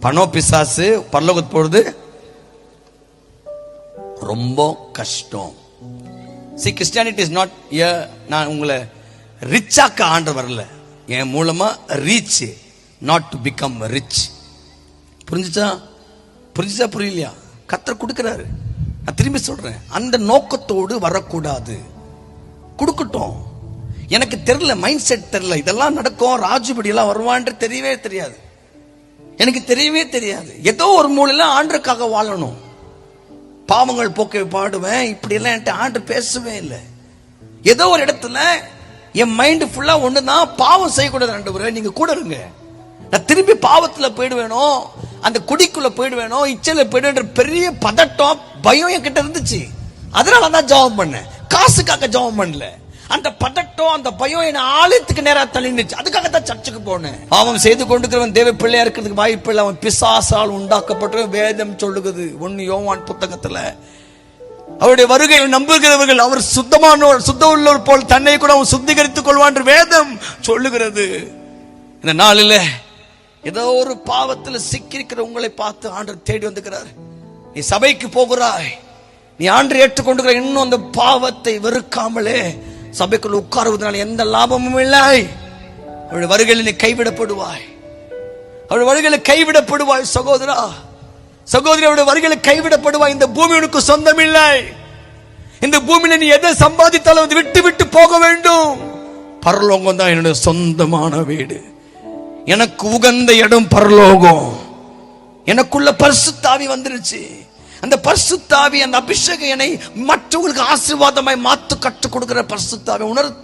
பணம் பிசாசு, பரலோகத்து போறது ரொம்ப கஷ்டம். See, Christianity is not here. நான் உங்களை ரிச்சாக்க ஆண்டவர் வரல, என் மூலமா reach, not to become rich. புரிஞ்சுச்சா? புரியலையா? கர்த்தர் கொடுக்கிறாரு. நான் திரும்பி சொல்றேன், அந்த நோக்கத்தோடு வரக்கூடாது. கொடுக்கட்டும். எனக்கு தெரியல, மைண்ட் செட் தெரியல, இதெல்லாம் நடக்கும், ராஜுபடி எல்லாம் வருவான்னு தெரியவே தெரியாது, எனக்கு தெரியவே தெரியாது. ஏதோ ஒரு மூலையில ஆண்டருக்காக வாழணும். பாவங்கள் போக்க பாடுவேன், இப்படி எல்லாம் என்கிட்ட ஆண்டு பேசவே இல்லை. ஏதோ ஒரு இடத்துல என் மைண்ட் ஃபுல்லா ஒண்ணுதான், பாவம் செய்யக்கூடாது. ஆண்டவரே நீங்க கூட இருங்க, நான் திரும்பி பாவத்துல போயிடுவேனோ, அந்த குடிக்குள்ள போயிடுவேனோ, இச்சையில போயிடுவேன்ற பெரிய பதட்டம், பயம் என்கிட்ட இருந்துச்சு. அதனாலதான் ஜெபம் பண்ணேன், காசுக்காக ஜெபம் பண்ணல. அந்த பதட்டம், அந்த பயம் என்ன ஆலயத்துக்கு நேரா தள்ளினுச்சு. அதுக்காகத்தான் சர்ச்சுக்கு போனேன். பாவம் செய்து கொண்டிருக்கிறவன் தேவ பிள்ளையா இருக்கிறதுக்கு வாய்ப்பு இல்லை. அவன் பிசாசால் உண்டாக்கப்பட்ட வேதம் சொல்லுகிறது 1 யோவான் புத்தகத்துல. அவருடைய வருகையில் நம்புகிறவர்கள் அவர் சுத்த உள்ளவர் போல் தன்னை கூட அவன் சுத்திகரித்துக் கொள்வான் என்று வேதம் சொல்லுகிறது. இந்த நாளில் ஏதோ ஒரு பாவத்தில் சிக்கியிருக்கிற உங்களை பார்த்து ஆண்டவர் தேடி வந்துக்கிறார். நீ சபைக்கு போகிறாய், நீ ஆண்டரை ஏற்றுக்கொண்டுகிற, இன்னும் அந்த பாவத்தை வெறுக்காமலே சபைக்குள் உட்காருவதனால எந்த லாபமும் இல்லை. அவருடைய வருகையில் நீ கைவிடப்படுவாய், அவருடைய வருகையில் கைவிடப்படுவாய். சகோதரா, சகோதரி, அவருடைய வருகையில் கைவிடப்படுவாய். இந்த பூமி உனக்கு சொந்தம் இல்லை. இந்த பூமியில நீ எதை சம்பாதித்தாலும் அதை விட்டு விட்டு போக வேண்டும். பரலோகம் தான் என்னுடைய சொந்தமான வீடு, எனக்கு உகந்த இடம் பரலோகம். எனக்குள்ள பரிசுத்தாவி வந்துருச்சு. அந்த பரிசுத்தாவி, அந்த அபிஷேகம் என்னை மற்றவங்களுக்கு ஆசீர்வாதமாய் மாற்ற கற்றுக் கொடுக்கிற பரிசுத்தாவி உணர்த்த